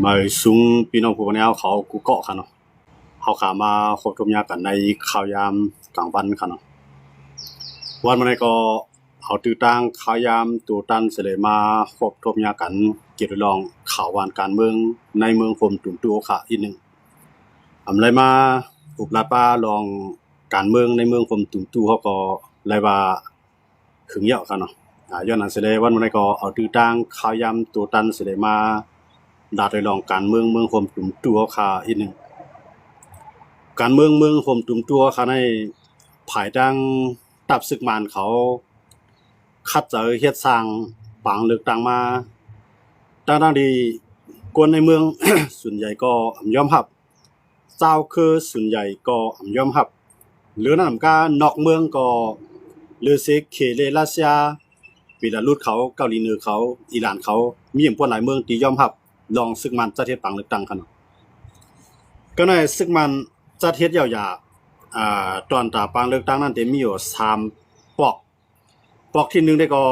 มาซุงพี่น้องพวกนี้เขากูเกาะค่ะเนาะเขาขามาคบทมยากันในข่าวยามกลางวันค่ะเนาะวันมันก็เอาตื้อตั้งข่าวยามตูตันเสลมาคบทมยากันเกี่ยวกับรองข่าววานการเมืองในเมืองผมตุ่มตัวค่ะอีกหนึ่งอะไรมาอุบลาป้าลองการเมืองในเมืองผมตุ่มตัวเขาก็เลยว่าขึงเยอะค่ะเนาะย้อนนั้นเสลวันมันก็เอาตื้อตั้งข่าวยามตูตันเสลมาดาดไปลองการเมืองผมตุ่มตัวค่ะอีกหนึ่งการเมืองผมตุ่มตัวค่ะในภายดังตับศึกมานเขาคัดเจอเฮ็ดสร้างปังเลือกตั้งมาตั้งดีกวนในเมือง ส่วนใหญ่ก็ยอมรับเจ้าคือส่วนใหญ่ก็ยอมรับหรือนั่นก็นอกเมืองก็หรือสิเคเลรัสเซียปีละรุดเขาเกาหลีเหนือเขาอิหร่านเขามีอย่างพวกหลายเมืองที่ยอมรับลองศึกมันจัดเฮ็ดปังเลือกตั้งกันก็ในศึกมันจัดเฮ็ดยาวๆตอนตาปังเลือกตั้งนั้นจะมีอยู่3ปอกที่1ได้ก็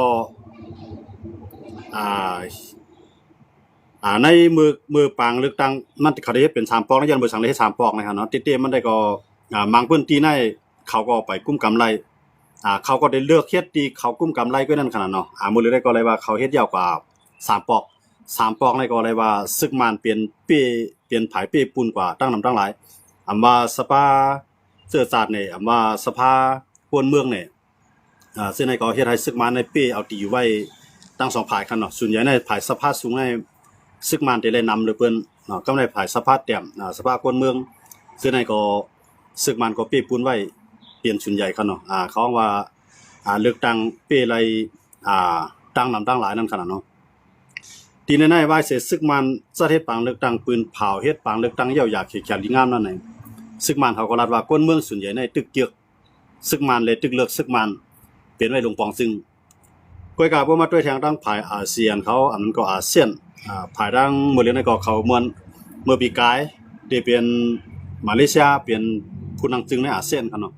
อ่าในมือปางเลือกตั้งมันเขาได้เฮ็ดเป็น3ปอกแล้วยันบ่สั่งได้เฮ็ด3ปอกนะครับเนาะเต้ๆมันได้ก็บางพื้นที่ในเขาก็ไปกุมกำไรเขาก็ได้เลือกเฮ็ดที่เขากุมกำไรกว่านั้นขนาดเนาะมื้อเลยได้ก็เลยว่าเขาเฮ็ดยาวกว่า3ปอก3ปอกในก็เลยว่าศึกมันเปลี่ยนเปลี่ยนผายเป้ปูนกว่าตั้งนำตั้งหลายว่าสภาเสื้อสาดนี่ว่าสภาพวนเมืองนี่ซึ่งในก็เฮ็ดให้ศึกมันในเป้เอาตีอยู่ไว้ตั้ง2ผายคั่นเนาะส่วนใหญ่ในผายสภาสูงในซึกมันได้นำเลยเปิ้นเนาะก็ได้ภายสภาพเต็มสภาพคนเมืองซึ่งในก็ซึกมันก็เป้ปูนไว้เปลี่ยนส่วนใหญ่คั่นเนาะเขาว่าเลือกตั้งเป้ไรตั้งนำตั้งหลายนั่นขนาดเนาะทีในว่าเสซึกมันจะเฮ็ดปังเลือกตั้งปืนเผาเฮ็ดปังเลือกตั้งยาวอยากเขียนดีงามนั่นน่ะซึกมันเขาก็รัดว่าคนเมืองส่วนใหญ่ในตึกเกียกซึกมันเลยตึกเลือกซึกมันเปลี่ยนไว้ลงปองซึ่งก้อยกาบ่มาด้วยทางด้านภายอาเซียนเขาอันนั้นก็อาเซียนภายดังเมื่อเรียนก็เขาเมื่อปีกายได้เป็นมาเลเซียเป็นผู้นำจึงในอาเซียนคั่นเนาะ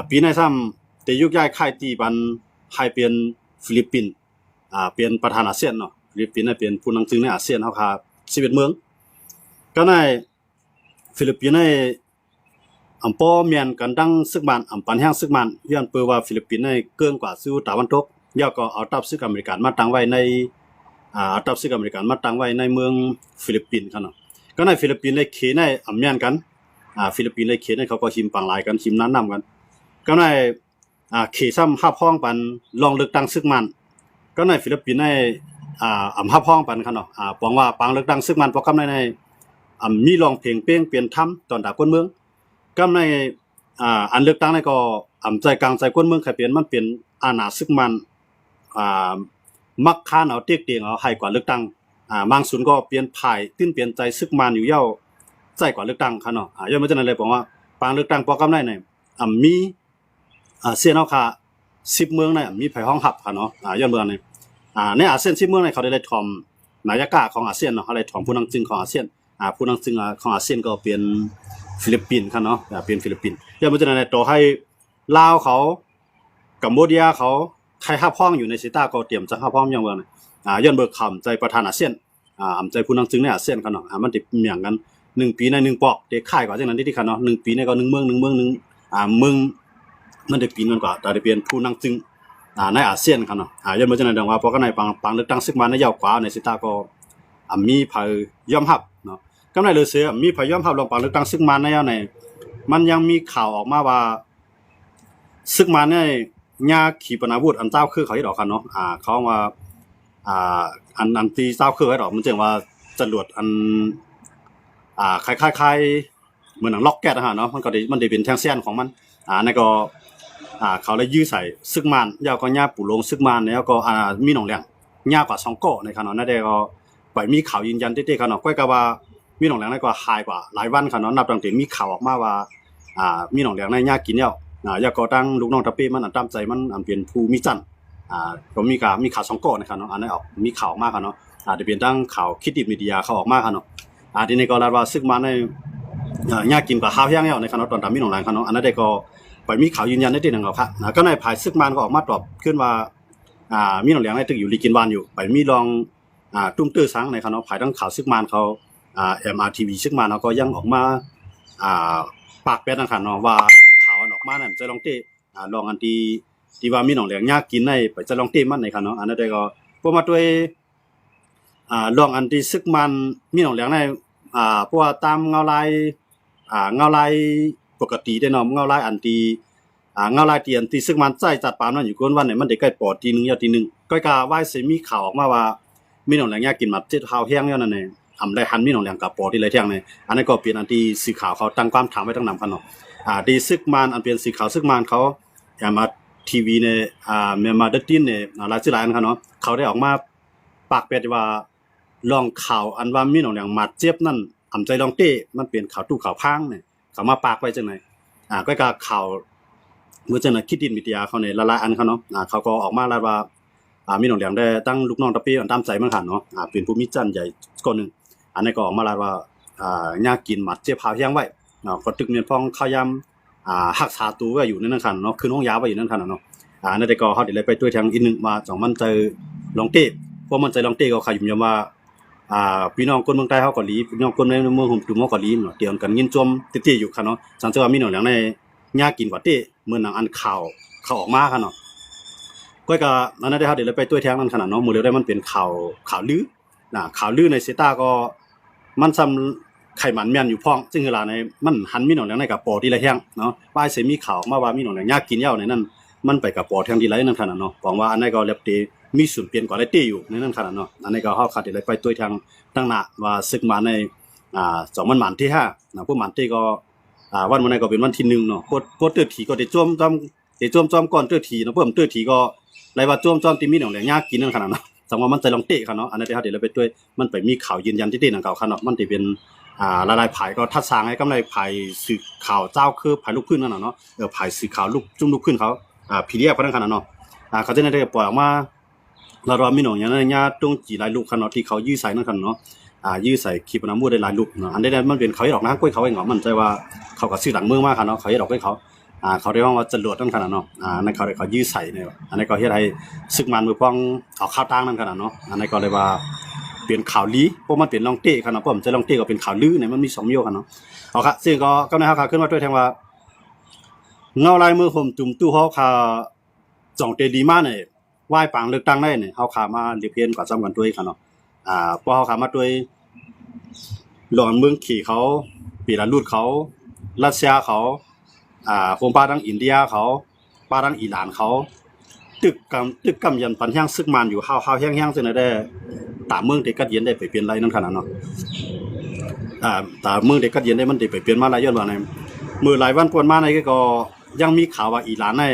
ปีในซ้ำได้ยุกย้ายค่ายที่บันให้เป็นฟิลิปปินส์เป็นประธานอาเซียนเนาะฟิลิปปินส์เป็นผู้นำจึงในอาเซียนเฮาค่ะ11เมืองก็ในฟิลิปปินส์ในอำปอเมียนกันดังซึกมันอำปันแห่งซึกมันย้อนเปิ้ว่าฟิลิปปินส์ในเกินกว่าสู่ตะวันตกย่อก็เอาทัพซึกอเมริกันมาตั้งไว้ในทัพซึกอเมริกันมาตั้งไว้ในเมืองฟิลิปปินส์คั่นเนาะก็ในฟิลิปปินส์ในเขในอำเมียนกันฟิลิปปินส์ในเขในเขาก็ชิมปังหลายกันชิมนั้นนำกันก็ในเขซ้ำฮับพ้องปันลองเลือกตั้งซึกมันก็ในฟิลิปปินส์ในอำฮับพ้องปันคั่นเนาะปองว่าปังเลือกตั้งซึกมันเพราะกำในมีร้องเพลงเป้งเปลี่ยนธรรมตอนดาคนเมืองกำในอันเลือกตั้งในก็ใจกลางใจคนเมืองใครเปลี่ยนมันเปลี่ยนอาณาซึกมันมักคานเอาเตียกเตียงเอาให้กว่าเลือกตั้งบางส่วนก็เปลี่ยนภายตื้นเปลี่ยนใจซึกมันอยู่เย้าใจกว่าเลือกตั้งคั่นเนาะย่อมมันจะนั่นเลยบอกว่าปางเลือกตั้งพอกำได้เนี่ยมีเซียนเฮาค่ะ10เมืองเนี่ยมีไผห้องหับคั่นเนาะย้อนเมืองนี่ในอาเซียน10เมืองเนี่ยเขาได้ถ่อมนายกาของอาเซียนเนาะเขาได้ถ่อมผู้นำจึงของอาเซียนผู้นำจึงของอาเซียนก็เป็นฟิลิปปินส์คั่นเนาะเป็นฟิลิปปินส์ย่อมมันจะนั่นเลยต่อให้ลาวเขากัมพูชาเขาใครฮับพ้องอยู่ในซิต้าก็เตรียมจะฮับพ้องอย่างว่าย้อนเบิกคำใจประธานอาเซียนใจผู้นำจึงในอาเซียนคั่นเนาะมันติดเหมียงกัน1ปีใน1ปอกเด็กค่ายกว่าจังนั้นที่คั่นเนาะ1ปีในก็1เมือง1เมือง1เมืองมันได้ปีกันกว่าแต่ได้เป็นผู้นำจึงในอาเซียนคั่นเนาะย้อนบ่จังนั้นดังว่าเพราะกันในปังเลือกตั้งซึกมันในยาวกว่าในซิต้าก็มีไผยอมรับเนาะกำไรเลยเสียมีไผยอมรับลองปังเลือกตั้งซึกมันในยาวในมันยังมีข่าวออกมาว่าซึกมันในยาขีปนาวุธอันเจ้าคือเขาที่ดอกคั่นเนาะเขาว่าอันที่เจ้าคือให้ดอกมันจังว่าจรวดอันคล้ายๆเหมือนหนังล็อกแก๊สอะฮะเนาะมันก็ได้เป็นแท่งเสี้ยนของมันนั่นก็เขาเลยยื้อใส่ซึกมันยาวก็ยาปู่ลงซึกมันแล้วก็มีหนองแหลงยาวกว่า2ก้อในคั่นเนาะนั่นได้ก็ไปมีข่าวยืนยันเต้ๆคั่นเนาะก้อยก็ว่ามีหนองแหลงนั่นก็หายกว่าหลายวันคั่นเนาะนับตั้งแต่มีข่าวออกมาว่ามีหนองแหลงในยากินแล้วอยากก็ตั้งลูกน้องตะเป้มันตามใจมันเป็นผู้มีจันก็มีข่าว2ก้อนะครับเนาะอันนั้นออกมีข่าวมากครับเนาะจะเป็นตั้งข่าวคิดดิบมีเดียเขาออกมาครับเนาะทีนี้ก็ลาว่าซึกมันในยากินกว่าข้าวแห้งแล้วในครับเนาะตอนตามมีหนองแหลงครับเนาะอันนั้นได้ก็ไปมีข่าวยืนยันได้ที่นึงครับก็ในภายซึกมันก็ออกมาตอบขึ้นว่ามีหนองแหลงในตึกอยู่ลีกินวานอยู่ไปมีลอง ตุ้มตื้อสังในเขาเนาะภายทั้งข่าวซึกมานเขาMRTV ซึกมานเขาก็ยังออกมาปากเป็ดนะครับเนาะว่าข่าวอันออกมาเนี่ยจะลองเตลองอันที่ว่ามีหนองแหลงยากกินในไปจะลองเตมันในครับเนาะอันนั้นได้ก็พวกมาด้วยลองอันที่ซึกมันมีหนองแหลงในเพราะว่าตามเงาลายเงาลายปกติได้เนาะเงาลายอันที่เงาลายที่อันที่ซึกมันใจจัดปามนั่นอยู่ก้นวันเนี่ยมันได้ใกล้ปอดทีนึงยาวทีนึงก็กะว่าสิมีข่าวออกมาว่ามีหนองแหลงยากกินมาเจ็ดข้าวแห้งนั่นเองทำได้หันมีหนองแหลงกับปอที่ไรเที่ยงเนี่ยอันนั้นก็เป็นอันที่สีขาวเขาตั้งความถามไว้ตั้งนานกันเนาะที่ซึกมันอันเป็นสีขาวซึกมันเขามาทีวีเนี่ยเมียมาเดตินเนี่ยหลายสื่อหลายนะครับเนาะเขาได้ออกมาปากเป็ดว่าลองข่าวอันว่ามีหนองแหลงมาเจ็บนั่นทำใจลองเต้มันเป็นข่าวตู้ข่าวพังเนี่ยเขามาปากไว้จังไหนก็การข่าวเมื่อจังไหนคิดดินวิทยาเขาเนี่ยละลายอันเขาเนาะเขาก็ออกมาแล้วว่ามีหนองแหลงได้ตั้งลูกน้องตะปี้อันตามใจมันขันเนาะเป็นผู้มีจันใหญ่ก้อนหนึ่งอันนี้ก็ออกมาแล้วว่าญากินหมัดเจ็บพาวแห้งไว้ก็ตึกเมียนพองข้าวยำหักษาตัวไว้อยู่ในนั้นขันเนาะคืนห้องยาไว้อยู่นั่นขันเนาะนั่นแต่ก็เขาเดี๋ยวเลยไปด้วยทางอีกหนึ่งมาสองมันใจลองเต้เพราะมันใจลองเต้ก็ขยุ่มยำว่าพี่น้องคนเมืองใต้เขาเกาหลีพี่น้องคนในเมืองหุ่มตุ่มเกาหลีเนาะเตียงกันยินจมเตี้ยอยู่ขันเนาะสังเกตว่ามีหนองแหลงในญากินกว่าเต้เมื่อหนังอันข่าวออกมาขันเนาะก็นั่นได้เขาเดี๋ยวเลยไปด้วยทางนั้นขนาดเนาะมือเดียวได้มันเป็นข่าวลือข่าวลือในเซต้าก็มันซ้ำไขมันแม่นอยู่พ้องซึ่งเวลาในมันหันมีหนองแหลงในกับปอที่ไรแห้งเนาะป้ายเสมีข่าวมาว่ามีหนองแหลงยากกินเหย้าในนั้นมันไปกับปอแห้งที่ไรนั่นขนาดเนาะหวังว่าอันนั้นก็เรียบตีมีส่วนเปลี่ยนกว่าไรตีอยู่ในนั้นขนาดเนาะอันนี้ก็เขาขาดที่ไรไปตัวทางตั้งหน้าว่าศึกมาใน2มันหมันที่5นะพวกหมันที่ก็วันวันไหนก็เป็นวันที่1เนาะกดเตื้อถีก็ได้จ้วมก่อนเตื้อถีเนาะเพิ่มเตื้อถีก็ไรว่าจ้วมที่มีหนองแหลงยากกินนั่นขนาดเนาะสังว่ามันใจลองเตะค่ะเนาะอันนั้นเดี๋ยวเราไปด้วยมันไปมีข่าวยืนยันที่เตะหนังเก่าค่ะเนาะมันจะเป็นละลายผายก็ทัดสร้างให้กำไรผายสื่อข่าวเจ้าคือผายลูกขึ้นนั่นเนาะผายสื่อข่าวลูกขึ้นเขาพีเดียเขาทั้งขนาดเนาะเขาจะได้ปล่อยออกมาเรารอมีหนองอย่างนั้นเนี่ยตรงจีลายลูกค่ะเนาะที่เขายื้อใส่นั่นค่ะเนาะยื้อใส่คลิปน้ำมูดได้ลายลูกเนาะอันนี้มันเป็นเขาให้ดอกนะกล้วยเขาเองเหรอมันใจว่าเขากับสื่อหลังเมืองมากค่ะเนาะเขาให้ดอกให้เขาเขาเรียกว่าจรวดนั่นขนาดเนาะนั่นเขายื้อใส่เนี่ยอันนี้ก็เฮ็ดให้ซึกมันมือป้องเอาข้าวตั้งนั่นขนาดเนาะอันนี้ก็เลยว่าเปลี่ยนข่าวลี้เพราะมันเปลี่ยนลองเต้ขนาดผมจะลองเต้ก็เป็นข่าวลื้อเนี่ยมันมี2โยกันเนาะเอาครับซึ่งก็กำลังหาข่าวขึ้นมาด้วยแทงว่าเงาลายมือผมจุ่มตู้เฮาข่าวจ่องเตดีมาเนี่ยไหว้ปางเลือกตั้งได้เนี่ยเฮาข่าวมาเรียบเรียนกว่าซ้ำกันด้วยค่ะเนาะพอเฮาข่าวมาด้วยหลอนเมืองขี่เขาปีละรูดเขารัสเซียเขาโคมป้าทั้งอินเดียเขาป้าทั้งอิหร่านเขาตึกกำยันปันแห้งซึกมันอยู่ห้าวแห้งๆซึ่งได้ตามเมืองเด็กกัดเย็นได้ไปเปลี่ยนไรนั่นขนาดเนาะตามเมืองเด็กกัดเย็นได้มันได้ไปเปลี่ยนมาหลายย้อนว่าในมือหลายวันกวนมาในก็ยังมีข่าวว่าอิหร่านใน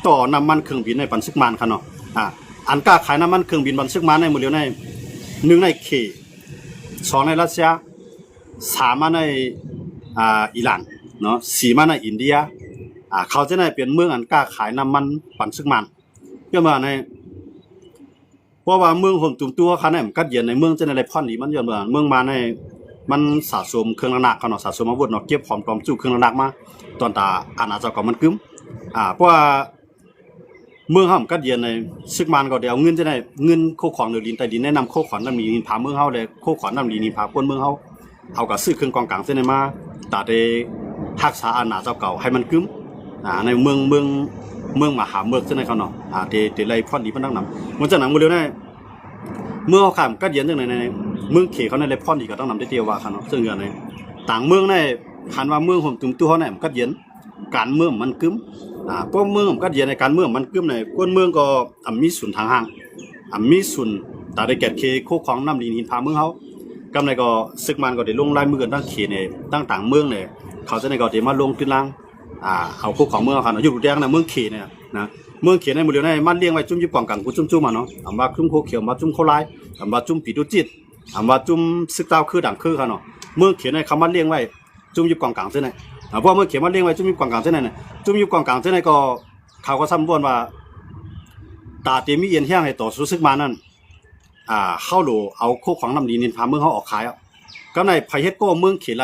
ต่อน้ำมันเครื่องบินในปันซึกมันค่ะเนาะอันกล้าขายน้ำมันเครื่องบินปันซึกมันในมือเดียวใน1ในเค2ในรัสเซีย3มาในอิหร่านเนาะ4มาในอินเดียเขาจะได้เป็นเมืองอันกล้าขายน้ำมันปันซึกมันเยอะมาในเพราะว่าเมืองผมตุ่มตัวคันนั้นกัดเย็นในเมืองจะได้พ่อนดีมันเยอะมาเมืองมาในมันสะสมเครื่องหนักเขาเนาะสะสมอาวุธเนาะเก็บพร้อมจุเครื่องหนักมาตอนตาอาณาจักรก็มันกึ้มเพราะว่าเมืองเฮากัดเย็นในซึกมันก็ได้เอาเงินจะได้เงินโคขวัญหรือลินใต้ดินแนะนำโคขวัญน้ำลินพาเมืองเฮาเลยโคขวัญน้ำลินพาคนเมืองเฮาก็ซื้อเครื่องกองกลางเส้นในมาตาได้ทักษะอาณาจักรเก่าให้มันกึ้มในเมืองมหาเมืองเส้นในเขาเนาะเดไลพ่อนดีมันตั้งนำมันจะหนังมือเร็วได้เมื่อเขาขามกัดเย็นจังในเมืองเขเขาในไลพ่อนดีก็ต้องนำได้เตียวว่าเขาเนาะซึ่งอย่างในต่างเมืองในหันว่าเมืองผมตุ่มตัวเขาเนี่ยกัดเย็นการเมืองมันกึ้มพวกเมืองกัดเย็นในการเมืองมันกึ้มในคนเมืองก็มีส่วนทางห่างมีส่วนแต่ได้แก่เคโคของน้ำลีนินพาเมืองเขากำไรก็ซึกมันก็ได้ลงลายมือกันตั้งเขในตั้งต่างเมืองเนี่ยเขาจะในก็ได้มาลงขึ้นล่างเอาพวกของเมืองเขาอยู่แดงนะเมืองเขเนี่ยนะเมืองเขในมือเดียวในมันเลี้ยงไว้จุ่มญี่ปุ่นกังกูจุ่มมาเนาะว่าจุ่มโคเขียวมาจุ่มโคไลว่าจุ่มปีตุจิตว่าจุ่มซึกเต้าคือดังคือเขาเนาะเมืองเขในคำมันเลี้ยงไว้จุ่มญี่ปุ่นกังเส้นไหนเพราะเมืองเขมันเลี้ยงไว้จุ่มญี่ปุ่นกังเส้นไหนจุ่มญี่ปุ่นกังเส้นไหนก็เขาก็ซ้ำบ้วนว่าตาเตมีเย็นแห้งให้ต่อสู้ซึกมานั่นเข้าโหลเอาโคของน้ำดีนินพาเมืองเขาออกขายก็ในไผเฮ็ดก็เมืองเขไร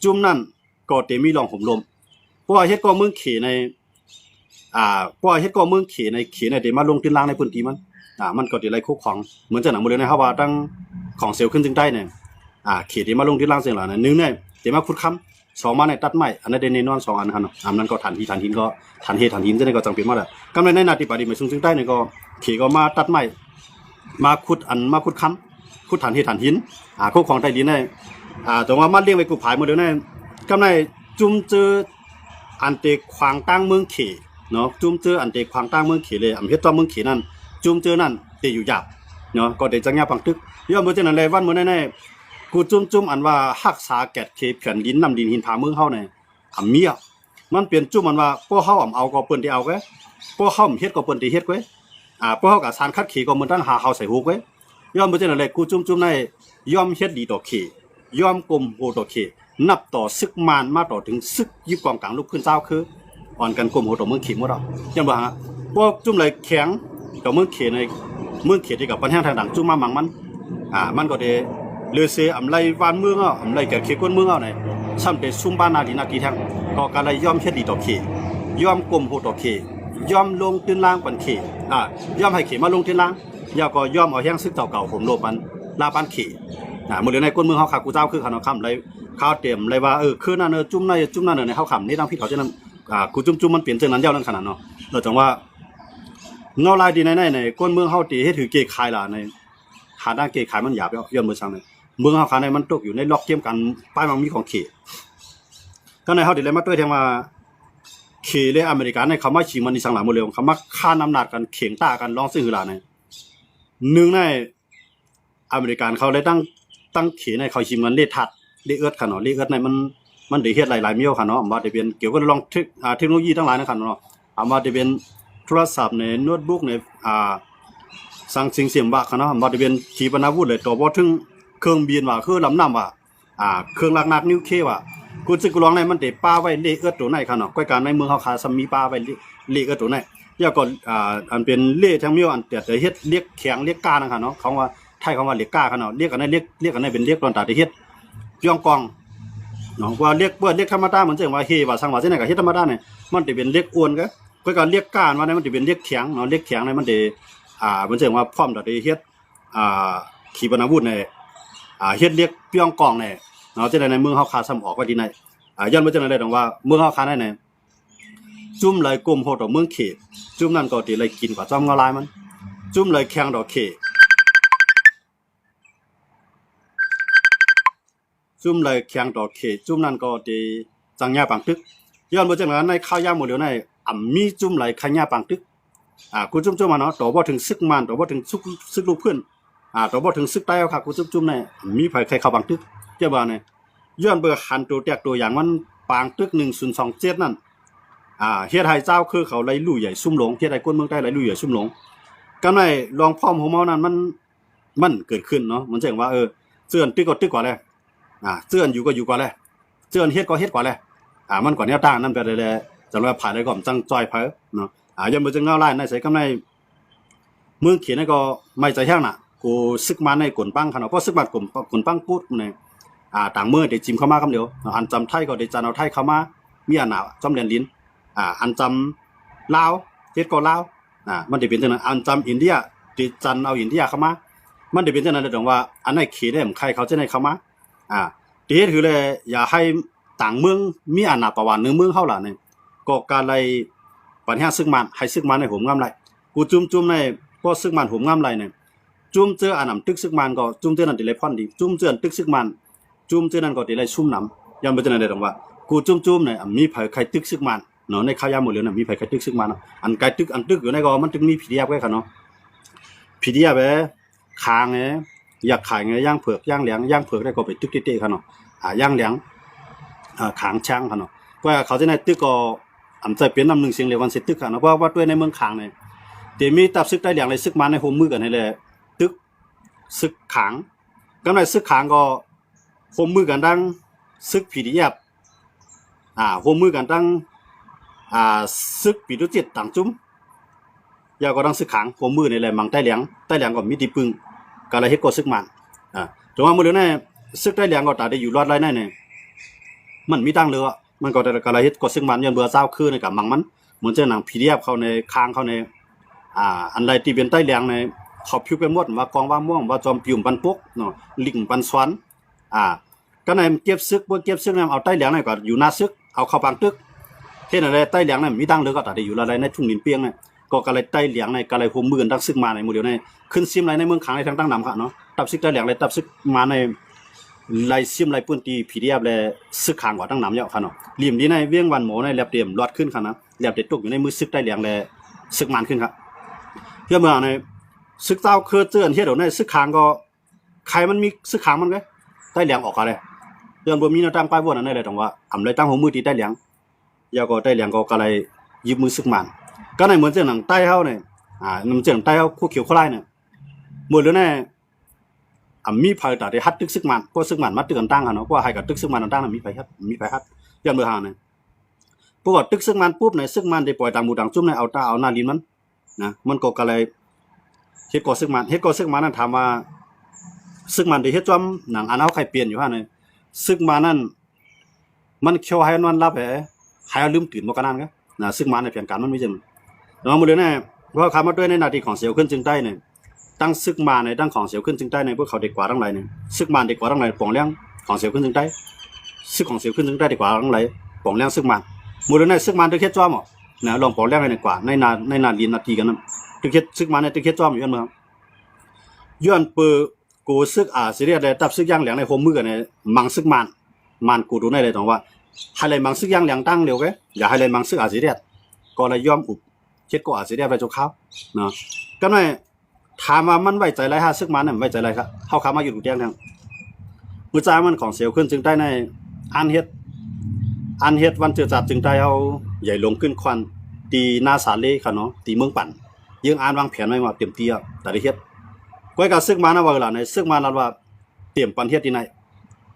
จุ่มนั่นก็เตมีรองผมลมเพราะว่าเฮ็ดก็เมืองเขในเพราะว่าเฮ็ดก็เมืองเขในเดมาลงขึ้นล่างในพื้นที่มัน มันก็ได้ไล่คู่ของเหมือนจะหนังโมเดลในเฮาว่าตั้งของเซลล์ขึ้นจึงได้เนี่ยเขตที่มาลงที่ล่างเสียงหล่ะเนี่ยนึงเนี่ยที่มาขุดค้ำ2มาเนี่ยตัดไม้อันนั้นได้แน่นอน2อันคั่นเนาะนั้นก็ฐานหินก็ฐานหินจังได๋ก็จังเป็นมาแล้วกำในนาทีปฏิบัติซึ่งใต้เนี่ยก็เขก็มาตัดไม้มาขุดค้ำขุดฐานหินคู่ของใต้ดินเนี่ยตรงว่ามาเลี้ยงไว้กูผายโมเดลเนี่ยกำในจุ่มเจออันเตขวางตั้งเมืองเขเนาะจุ่มเจออันเตขวางตั้งเมืองเขเลยอำเฮ็ดต่อเมืองเขนั่นจุ่มเจอนั่นเตอยู่หยาบเนาะก็ได้จังยาปังตึกย่อมบ่จังนั้นเลยวันมื้อนั้นกูจุ่มอันว่ารักษาแก่เขแผ่นดินน้ำดินหินผาเมืองเฮาเนี่ยเมียมันเปลี่ยนจุ่มมันว่าพวกเฮาเอาก็เปิ้นที่เอาแกพวกเฮาเฮ็ดก็เปิ้นที่เฮ็ดแกพวกเฮาก็สารคัดเขก็เหมือนตั้งหาเฮาใส่ฮูกแกย่อมบ่จังนั้นเลยกูจุ่มในย่อมเฮ็ดดีต่อเขย่อมกลมโหต่อเขนับต่อซึกมานมาต่อถึงซึกยึดกองกลางลุกขึ้นเจ้าคืออ่อนกันกลมโหต่อเมืองเขหมดอ่ะจังบ่ฮะพวกจุ่มเลยแข็งต่อเมืองเขในเมืองเขที่กับปัญหาทางดังจุ่มมามังมันก็ได้เลือเสียอำไลวานเมืองอำไลแก่เขก้นเมืองเนี่ยซ้ำแต่ซุ่มบ้านนาดีนาทีแทงก็การเลยย่อมเฮ็ดดีต่อเขย่อมกลมโหต่อเขย่อมลงตื้นล่างปันเขย่อมให้เขมาลงตื้นล่างย่อก็ย่อมเอาแห้งซึกเก่าๆผมโลปันลาปันเขมื้อเลยในก้นเมืองเฮาขากูเจ้าคือขนมคำเลยข้าวเตรียมเลยว่าคือนั่นจุ่มนั่นในเฮาคำนี่ตั้งพี่เขาจะนำกูจุ่มมันเปลี่ยนจังนั้นยาวนั้นขนาดเนาะจังว่าเงาลายดีในก้นเมืองเฮาตีให้ถือเกขายล่ะในหาด้านเกขายมันหยาบย้อนมือซังในเมืองเฮาคาในมันตกอยู่ในล็อกเกมกันป้ายมันมีของเขก็ในเฮาดิเลยมาด้วยแทงว่าเขเลยอเมริกันในคำว่าชิงมันนี่สังหลายหมดเลยคำว่าค่าน้ำหนักกันเข่งตากันร้องซื้อหือล่ะในนึงในอเมริกันเขาเลยตั้งเขในเขาชิงมันเลทัดเลเอิร์ดค่ะเนาะเลเอิร์ดในมันได้เฮ็ดหลายๆเมียวค่ะเนาะว่าได้เป็นเกี่ยวกับลองเทคโนโลยีทั้งหลายนะครับเนาะว่าได้เป็นโทรศัพท์ในโน้ตบุ๊กในสังสิ่งเสียมว่าค่ะเนาะว่าได้เป็นขีปนาวุธเลยต่อบ่ถึงเครื่องบินว่าคือลำน้ำว่าเครื่องลักนักนิวเคลียร์ว่ากูสึกกูลองในมันได้ป้าไว้เลเอิร์ดตัวไหนค่ะเนาะก้อยการในเมืองเฮาคาซัมมีป้าไว้เลเอิร์ดตัวไหนแล้วก็อันเป็นเลทั้งเมียวอันแต่เฮ็ดเรียกแข็งเรียกก้านะคะเนาะเขาว่าไทยคำว่าเรียกก้าค่ะเนาะเรียกกันในเป็นเรียกตอนตาได้เฮ็ดย่องกองเนาะว่าเรียกธรรมดาเหมือนจังว่าเฮว่าสังว่าจังได๋ก็เฮ็ดธรรมดาเนี่ยมันสิเป็นเรียกอ้วนก็เรียกก้านว่ามันสิเป็นเรียกแข็งเนาะเรียกแข็งเนี่ยมันสิเหมือนจังว่าพร้อมได้เฮ็ดขีปนาวุธเนี่ยเฮ็ดเรียกย่องกองเนี่ยเนาะจังได๋ในเมืองเฮาคาซ้ำออกว่าดีในย้อนบ่จังได๋เลยต้องว่าเมืองเฮาคาเนี่ยจุ่มเลยกลุ่มโหดต่อเมืองเขจุ่มนั่นก็สิเลยกินกว่าจ้อมเงาลายมันจุ่มเลยแข็งดอกเขจุ่มเลยแข็งต่อเขจุ่มนั่นก็ดีจังยาปังตึกย้อนบ่จังนั้นในข้าวยามหมดแล้วในมีจุ่มไหลขยาปังตึกกูจุ่มมาเนาะต่อบ่ถึงซึกมันต่อบ่ถึงซึกลูกเพื่อนต่อบ่ถึงซึกใต้เอาค่ะกูจุ่มในมีไผใครเข้าปังตึกเจ้าบ่าเนี่ยย้อนเบอร์หันตัวแตกตัวอย่างมันปังตึก1027นั่นเฮ็ดให้เจ้าคือเขาไล่ลู่ใหญ่ซุ่มหลงเฮ็ดให้คนเมืองใต้ไล่ลู่ใหญ่ซุ่มหลงกำไรลองพร้อมของเมานั้นมันเกิดขึ้นเนาะมันจังว่าเจือนตึกก็ตึกกว่าแล้วเจือนอยู่ก็อยู่กว่าแล้วเจือนเฮ็ดก็เฮ็ดกว่าแล้วมันกว่าแนวตั้งนั่นไปเลยจังว่าผ่านได้ก็จังจ้อยเผาเนาะยามบ่จังเงาลายในใส่กำไรเมืองเขียนก็ไม่ใจแห้งน่ะกูซึกมาในกวนปังคั่นเนาะเพราะซึกมากวนปังพูดเนี่ยต่างเมืองได้จิ้มเข้ามาคำเดียวอันจำไทยก็ได้จันเอาไทยเข้ามามีอันน่ะจำเรียนลิ้นอันจำลาวเฮ็ดก็ลาวมันได้เป็นจังนั้นอันจำอินเดียที่จันเอาอินเดียเข้ามามันได้เป็นจังนั้นได้ตรงว่าอันไหนเขตได้ใครเขาจะได้เข้ามาที่เฮ็ดคือเลยอย่าให้ต่างเมืองมีอาณาประวัติเมืองเฮาล่ะนี่ก็การไล่ปัญหาซึกมันให้ซึกมันในห่มงามไหลกูจุ่มในพอซึกมันห่มงามไหลเนี่ยจุ่มเจออันนำตึกซึกมันก็จุ่มเจอนั่นติเลยพอนดีจุ่มเจอตึกซึกมันจุ่มเจอนั่นก็ติเลยชุ่มน้ำยังบ่จังนั้นได้ตรงว่ากูจุ่มเนี่ยมีไผใครตึกซึกมันเนาะในข้าวยามหมดเลยน่ะมีไผใครตึกซึกมันอันไกลตึกอยู่ในก็มันจึงมี PDF ไว้ค่ะเนาะ PDF เว้คางไงอยากขายไงย่างเผือกย่างเหลียงย่างเผือกได้ก็ไปตึกเต้ๆค่ะเนาะย่างเหลียงขางช้างค่ะเนาะเพราะเขาจะในตึกก็ใจเปลี่ยนนำ1เสียงเรียกวันสิตึกค่ะเนาะเพราะว่าด้วยในเมืองขางเนี่ยแต่มีตับซึกได้เหลียงเลยซึกมาในโฮมมือกันให้เลยตึกซึกขางกำไรซึกขางก็โฮมมือกันดังซึก PDF โฮมมือกันดังซึกปีตุจิตต่างจุ้มยาก็ดังซึกขางโฮมมือนี่แหละมังใต้เหลียงก็มีติปึงก็เลยเฮ็ดก็ซึกมันจังว่ามื้อนี้ซึกใต้เหลียงก็ตาได้อยู่รอดไล่แน่เนี่ยมันมีตั้งเรือมันก็แต่กะละเฮ็ดก็ซึ่งมันยันเบื่อเจ้าคือในกับมังมันเหมือนเจ้าหนัง PDF เข้าในค้างเข้าในอันใดที่เป็นใต้แรงใน เขาพิวไปหมดว่ากองว่าม่วงว่าจอมปิ่มปันปุกเนาะลิงปันสวนก็ในเก็บซึกบ่เก็บซึกนำเอาใต้เหลียงนี่ก็อยู่หน้าซึกเอาเข้าปางตึกเฮ็ดอะไรใต้เหลียงนั่นมีดังเลยก็ตัดได้อยู่อะไรในทุ่งดินเปียงนี่ก็เลยใต้เหลียงในก็เลยห่มมือกันดักซึกมาในหมู่เดียวในขึ้นซิมไรในเมืองขังในทางตั้งนำค่ะเนาะตับซึกใต้เหลียงเลยตับซึกมาในไล่ซิมไล่ปืนตีผีเดียบเลยซึกขังกว่าตั้งนำเยอะค่ะเนาะริมนี้ในเวียงวันหมูในแลบเตรียมรอดขึ้นค่ะนะแลบเด็ดตกอยู่ในมือซึกใต้เหลียงเลยซึกมันขึ้นครับเพื่อเมื่อในซึกเต้าเคยเตือนเฮ็ดเอาในซึกขังก็ใครมันมีซึกขังมันก็ใต้เหลียงออกค่ะเลยเรื่องบ่มีแนวตั้งป้ายบ่นั่นได้เลยต้องว่าอำเลยตั้งหัวมือตีใต้เหลียงยาก็ใต้เหลียงก็เลยยึดมือซึกมันก็ในเหมือนเจ้าหนังใต้เฮาเนี่ยน้ำเจ้าหนังใต้เฮาคู่เขียวคู่ไล่เนี่ยหมดแล้วแน่มีไผตาได้ฮัดตึกซึกมันเพราะซึกมันมาตึกกันตั้งค่ะเนาะเพราะให้กับตึกซึกมันตั้งน่ะมีไผฮัดย้อนเมื่อหาเนี่ยเพราะว่าตึกซึกมันปุ๊บในซึกมันได้ปล่อยตามหมู่ดังจุ่มในเอาตาเอาหน้าลิ้นมันนะมันก็เลยเฮ็ดก่อซึกมันนั้นถามว่าซึกมันได้เฮ็ดจอมหนังอันเฮาใครเปลี่ยนอยู่ฮะเนี่ยซึกมันนั้นมันเขียวให้นอนรับให้ลืมตื่นบ่กันนั่นก็นะซึกมันในแผนการมันมีจังเนาะหมดเลยแน่เพราะเขามาด้วยในหน้าที่ของเสียวขึ้นจึงใต้เนี่ยตั้งซึกมาในตั้งของเสียวขึ้นจึงใต้ในพวกเขาเด็กกว่าทั้งหลายเนี่ยซึกมันเด็กกว่าทั้งหลายป่องเลี้ยงของเสียวขึ้นจึงใต้ซึกของเสียวขึ้นจึงใต้เด็กกว่าทั้งหลายป่องเลี้ยงซึกมันหมดเลยในซึกมันตึกเฮ็ดจ้อมอ่ะนะลองป่องเลี้ยงให้กว่าในนาลีนาทีกันนั้นตึกเฮ็ดซึกมันในตึกเฮ็ดจ้อมอยู่อันเมืองย้อนเปอกูซึกสิเรียกได้ตับซึกย่างเหลียงในโฮมมือกันในมังซึกมันกูดูได้เลยตรงว่าให้เลยมังซึกย่างเหลียงตั้งเร็วแกอย่าให้เลยมังซึกสิเรียกก็เลยยอมอุบเฮ็ดก็สิเรียกไปจกข้าวเนาะก็ไม่ถามว่ามันไว้ใจไรฮะซึกมันน่ะไว้ใจไรครับเฮาขามาอยู่ดูแจ้งทางมื้อจ้ามันของเสียวขึ้นจึงได้ในอันเฮ็ดวันเจอจัดจึงได้เฮาใหญ่ลงขึ้นควันตีหน้าศาลเลค่ะเนาะตีเมืองปั่นยังอ่านวางแผนไว้ว่าเตรียมเตี้ยแต่ได้เฮ็ดก้อยก็ซึกมันนะว่าล่ะในซึกมันนั้นว่าเตรียมปั่นเฮ็ดที่ไหน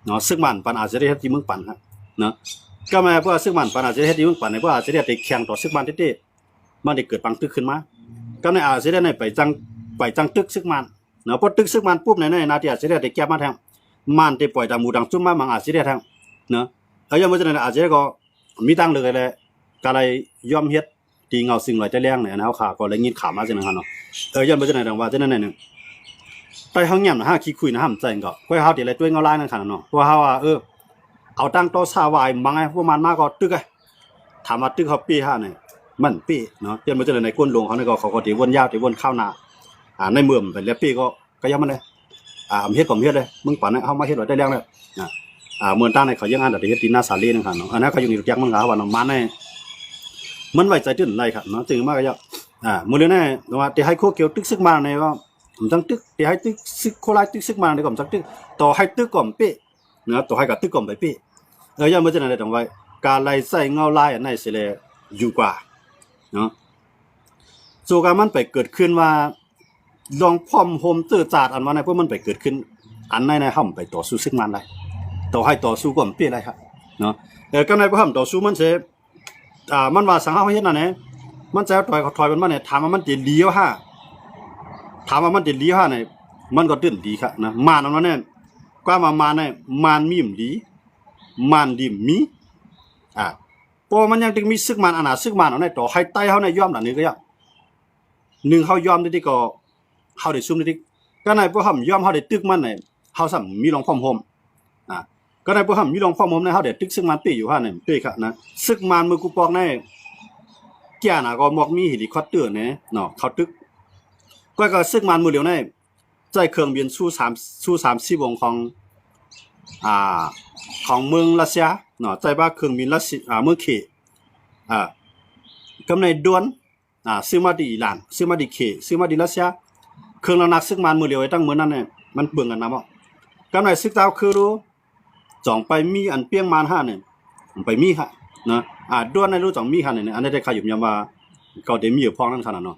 เนาะซึกมันปั่นอาจจะได้เฮ็ดที่เมืองปั่นครับเนาะก็แม้เพื่อซึกมันปั่นอาจจะได้เฮ็ดที่เมืองปั่นในเพื่ออาจจะได้แข่งต่อซึกมันเต้ๆมันได้เกิดปังตึกขึ้นมาก็ในอาจจะได้ไปจังตึกซึกมันเนาะพอตึกซึกมันปุ๊บในนาทีอาจจะได้แก้มาทางมันได้ปล่อยตามหมู่ดังจุ่มมามังอาจจะได้ทางเนาะยังบ่จังนั้นอาจจะก็มีตังเลยแหละก็เลยยอมเฮ็ดตีเงาสิ่งไหลใจแรงเนี่ยนะเฮาขาก็เลยยินข่าวมาจังนั้นเนาะยังบ่จังนั้นว่าจังนั้นเนี่ยไปเฮาเงียบนะฮะขี้คุยนะห้ามใจก็ค่อยเฮาที่ไรตัวเงาลายนั่นคั่นเนาะเพราะเฮาว่าเอาตั้งโตซาวายมังไงพวกมันมาก็ตึกไอ้ถามว่าตึกเขาปี5เนี่ยมันปีเนาะยังบ่จังนั้นในก้นหลวงเขานี่ก็เขาก็สิวนยาวสิวนเข้าหน้าในเมืองไปแล้วปีก็ยังมันเลยเฮ็ดผมเฮ็ดเลยมึงป่านเฮามาเฮ็ดไว้ได้แล้วเหมือนตั้งในเขายังอันได้เฮ็ดที่หน้าศาลีนั่นค่ะเนาะอันนั้นเขาอยู่นี่รู้จักมันก็ว่ามันในมันไว้ใจตื่นไรครับเนาะจึงมาก็มื้อนี้แน่ว่าที่ให้โคเกี่ยวตึกซึกมาในว่าผมจังตึกที่ให้ตึกซึกโคลายตึกซึกมาในก็ผมจังตึกต่อให้ตึกก่อมเป๊ะเนาะต่อให้กับตึกก่อมไปเป๊ะยังบ่จังได๋ต้องไว้การไล่ใส่เงาลายอันไหนสิแลอยู่กว่าเนาะโซกามันไปเกิดขึ้นว่าลองพร้อมโฮมตื้อจาดอันว่าในพวกมันไปเกิดขึ้นอันในห้ำไปต่อสู้ซึกมันได้ต่อให้ต่อสู้ก็มันเปรี้ยได้ครับเนาะก็ในพวกห้ำต่อสู้มันเสมันว่าสังหารเฮ็ดนั่นแหละมันจะถอยมันเนี่ยถามว่ามันจะเลี้ยวห่าถามว่ามันจะเลี้ยวห่าเนี่ยมันก็ตื่นดีครับนะมานนั้นเนี่ยกว่ามาเนี่ยมานมีมดีมานดิมมีพอมันยังถึงมีซึกมันซึกมันเอาเนี่ยต่อให้ใต้เฮาเนี่ยยอมหลังนี้ก็ยัง1เฮายอมได้ก็เฮาได้ซุ่มได้ก็ในพวกห้ำยอมเฮาได้ตึกมันเนี่ยเฮาซ้ํมีรองพร้อมโฮมก็ในพวกห้ำมีรองพร้อมโฮมเนี่ยเฮาได้ตึกซึกมันปีอยู่ห่าเนี่ยปีครับนะซึกมันมือกูปอกในแก่น่ะก็มอกมีเฮลิคอปเตอร์เนี่ยเนาะเขาตึกก็ซึกมันมือเดียวในใจเครื่องบินสู้30วงของเมืองรัสเซียเนาะใจว่าเครื่องบินรัสเซียเมืองเขกำในดวนซื้อมาที่อิหร่านซื้อมาที่เขซื้อมาที่รัสเซียเครื่องนักซึกมันมือเดียวไอ้ตั้งมื้อนั้นเนี่ยมันเบิ่งกันนำบ่กำในซึกดาวคือรู้จ่องไปมีอันเปียงมาน5เนี่ยไปมีค่ะนะดวนในรู้จ่องมีค่ะเนี่ยอันนี้ได้ขยุมยามว่าก็ได้มีอยู่พองนั้นขนาดเนาะ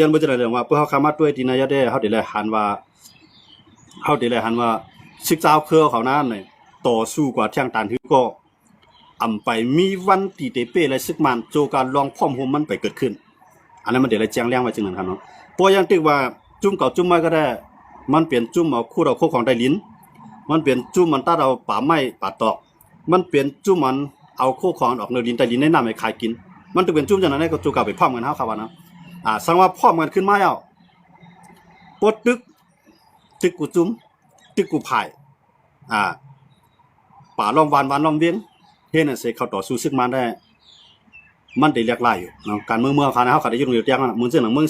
ยันบ่จะได้เรื่องว่าเพิ่นเฮาคามาด้วยที่นายได้เฮาได้แลหันว่าซึกดาวคือเขานั้นเนี่ยต่อสู้กว่าเที่ยงตานคือก็ไปมีวันตีเตเป้และซึกมันโจการลองพร้อมโฮมมันไปเกิดขึ้นอันนั้นมันเดี๋ยวแจ้งแรงไว้จังนั้นครับเนาะเพราะยังตึกว่าจุ่มเก่าจุ่มใหม่ก็ได้มันเปลี่ยนจุ่มเอาคู่เราโคของได้ลิ้นมันเปลี่ยนจุ่มมันตัดเอาป่าไม้ป่าตอกมันเปลี่ยนจุ่มมันเอาโคของออกเนื้อลิ้นได้ลิ้นในน้ำให้ขายกินมันต้องเป็นจุ่มจังนั้นก็โจกาไปพร้อมกันเฮาครับว่านะสังว่าพร้อมกันขึ้นมาแล้ว ปดตึกกูจุ้มตึกกูภายป่าล้อมวานวานล้อมเวียงเฮ็ดให้เสเข้าต่อสู้ศึกมันได้มันได้เรียกหลายอยู่เนาะการเมืองเขานะเฮาก็ได้อยู่ตรงอยู่เตียงนั่นมึงซึ่งหนังมึง